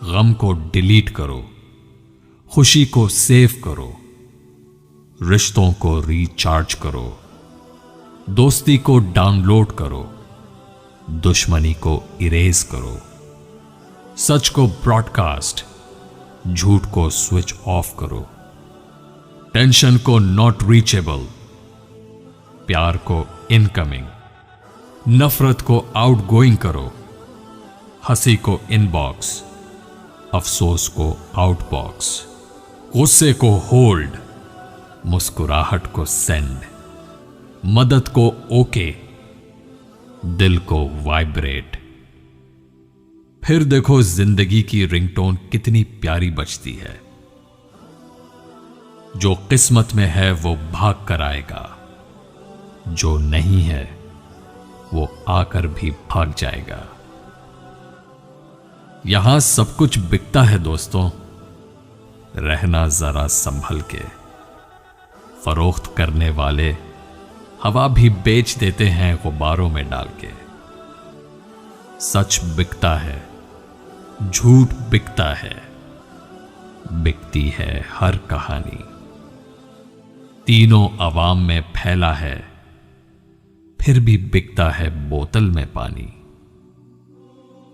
गम को डिलीट करो, खुशी को सेव करो, रिश्तों को रिचार्ज करो, दोस्ती को डाउनलोड करो, दुश्मनी को इरेज करो, सच को ब्रॉडकास्ट, झूठ को स्विच ऑफ करो, टेंशन को नॉट रीचेबल, प्यार को इनकमिंग, नफरत को आउटगोइंग करो, हंसी को इनबॉक्स, अफसोस को आउटबॉक्स, गुस्से को होल्ड, मुस्कुराहट को सेंड, मदद को ओके, दिल को वाइब्रेट। फिर देखो जिंदगी की रिंगटोन कितनी प्यारी बजती है। जो किस्मत में है वो भाग कर आएगा, जो नहीं है वो आकर भी भाग जाएगा। यहां सब कुछ बिकता है दोस्तों, रहना जरा संभल के। फरोख्त करने वाले हवा भी बेच देते हैं गुब्बारों में डाल के। सच बिकता है, झूठ बिकता है, बिकती है हर कहानी। तीनों अवाम में फैला है, फिर भी बिकता है बोतल में पानी।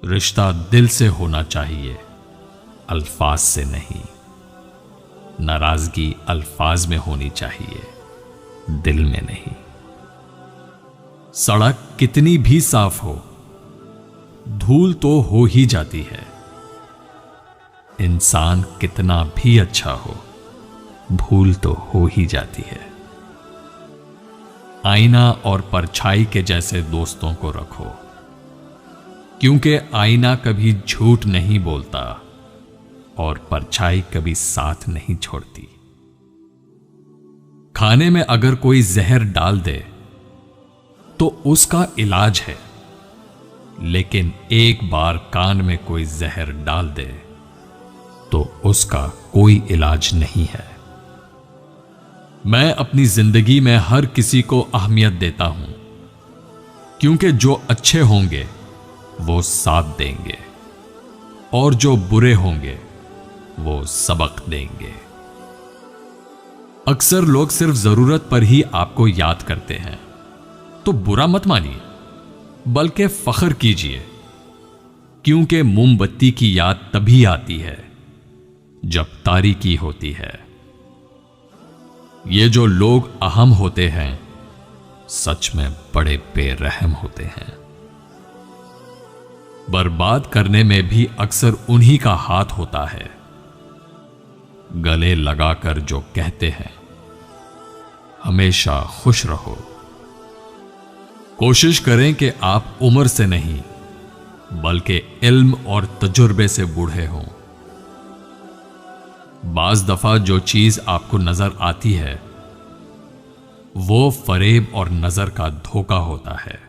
रिश्ता दिल से होना चाहिए, अल्फाज से नहीं। नाराजगी अल्फाज में होनी चाहिए, दिल में नहीं। सड़क कितनी भी साफ हो, धूल तो हो ही जाती है। इंसान कितना भी अच्छा हो, भूल तो हो ही जाती है। आईना और परछाई के जैसे दोस्तों को रखो, क्योंकि आईना कभी झूठ नहीं बोलता और परछाई कभी साथ नहीं छोड़ती। खाने में अगर कोई जहर डाल दे तो उसका इलाज है, लेकिन एक बार कान में कोई जहर डाल दे तो उसका कोई इलाज नहीं है। मैं अपनी जिंदगी में हर किसी को अहमियत देता हूं, क्योंकि जो अच्छे होंगे वो साथ देंगे और जो बुरे होंगे वो सबक देंगे। अक्सर लोग सिर्फ जरूरत पर ही आपको याद करते हैं, तो बुरा मत मानिए, बल्कि फख्र कीजिए, क्योंकि मोमबत्ती की याद तभी आती है जब तारीकी होती है। ये जो लोग अहम होते हैं, सच में बड़े बेरहम होते हैं। बर्बाद करने में भी अक्सर उन्हीं का हाथ होता है। गले लगाकर जो कहते हैं, हमेशा खुश रहो। कोशिश करें कि आप उम्र से नहीं, बल्कि इल्म और तजुर्बे से बूढ़े हों। बाज दफा जो चीज आपको नजर आती है, वो फरेब और नजर का धोखा होता है,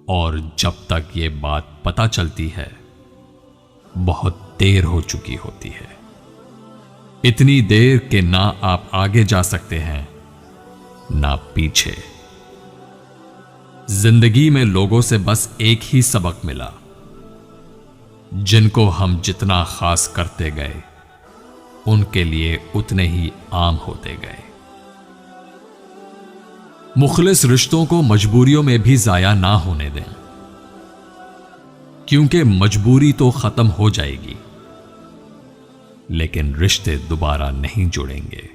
और जब तक ये बात पता चलती है, बहुत देर हो चुकी होती है। इतनी देर कि ना आप आगे जा सकते हैं, ना पीछे। जिंदगी में लोगों से बस एक ही सबक मिला, जिनको हम जितना खास करते गए, उनके लिए उतने ही आम होते गए। मुखलिस रिश्तों को मजबूरियों में भी जाया ना होने दें, क्योंकि मजबूरी तो खत्म हो जाएगी, लेकिन रिश्ते दोबारा नहीं जुड़ेंगे।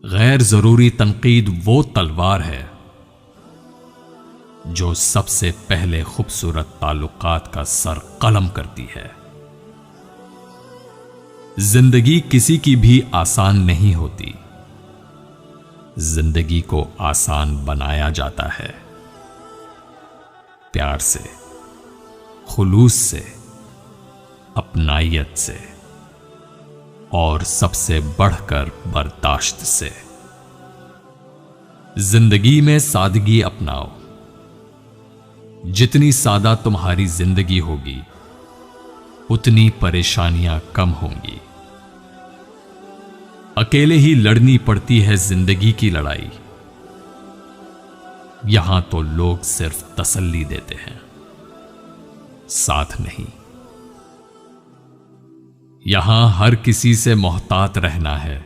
गैर जरूरी तनकीद वो तलवार है जो सबसे पहले खूबसूरत ताल्लुकात का सर कलम करती है। जिंदगी किसी की भी आसान नहीं होती, जिंदगी को आसान बनाया जाता है प्यार से, खुलूस से, अपनाइयत से और सबसे बढ़कर बर्दाश्त से। जिंदगी में सादगी अपनाओ। जितनी सादा तुम्हारी जिंदगी होगी, उतनी परेशानियां कम होंगी। अकेले ही लड़नी पड़ती है जिंदगी की लड़ाई। यहां तो लोग सिर्फ तसल्ली देते हैं, साथ नहीं। यहां हर किसी से मोहतात रहना है,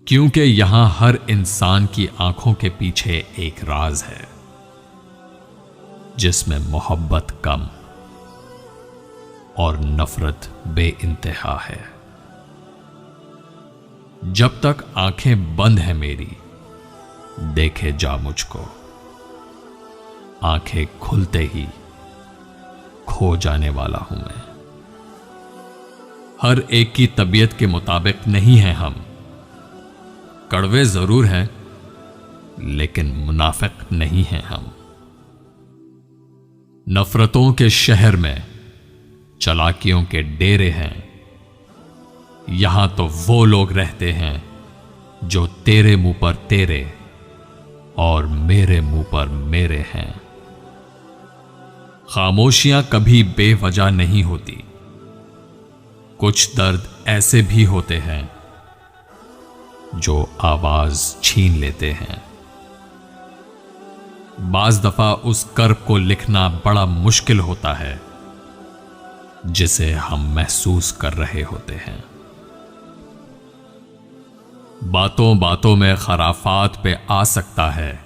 क्योंकि यहां हर इंसान की आंखों के पीछे एक राज है जिसमें मोहब्बत कम और नफरत बेइंतहा है। जब तक आंखें बंद हैं मेरी, देखे जा मुझको, आंखें खुलते ही खो जाने वाला हूं मैं। हर एक की तबीयत के मुताबिक नहीं हैं हम, कड़वे जरूर हैं लेकिन मुनाफिक नहीं हैं हम। नफरतों के शहर में चालाकियों के डेरे हैं, यहां तो वो लोग रहते हैं जो तेरे मुंह पर तेरे और मेरे मुंह पर मेरे हैं। खामोशियां कभी बेवजह नहीं होती, कुछ दर्द ऐसे भी होते हैं जो आवाज छीन लेते हैं। बाज दफा उस कर्ब को लिखना बड़ा मुश्किल होता है जिसे हम महसूस कर रहे होते हैं। बातों बातों में खराफात पे आ सकता है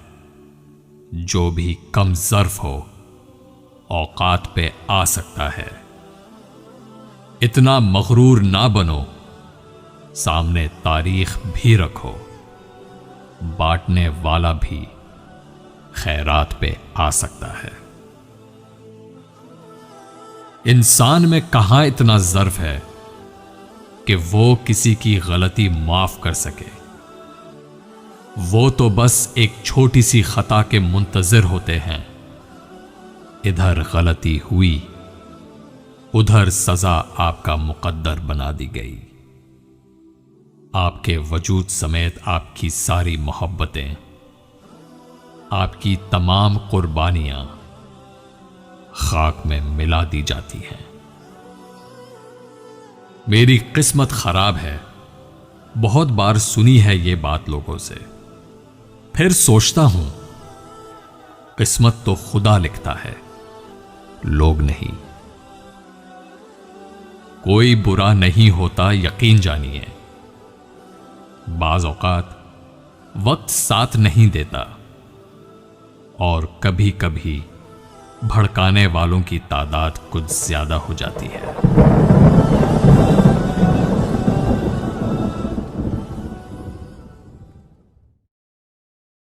जो भी कम ज़र्फ हो, औकात पे आ सकता है। इतना मगरूर ना बनो, सामने तारीख भी रखो, बांटने वाला भी खैरात पे आ सकता है। इंसान में कहां इतना ज़र्फ है कि वो किसी की गलती माफ कर सके। वो तो बस एक छोटी सी खता के मुंतजिर होते हैं। इधर गलती हुई, उधर सजा आपका मुकद्दर बना दी गई। आपके वजूद समेत आपकी सारी मोहब्बतें, आपकी तमाम कुर्बानियां खाक में मिला दी जाती हैं। मेरी किस्मत खराब है, बहुत बार सुनी है ये बात लोगों से। फिर सोचता हूं, किस्मत तो खुदा लिखता है, लोग नहीं। कोई बुरा नहीं होता, यकीन जानिए। बाज़ औकात वक्त साथ नहीं देता और कभी कभी भड़काने वालों की तादाद कुछ ज्यादा हो जाती है।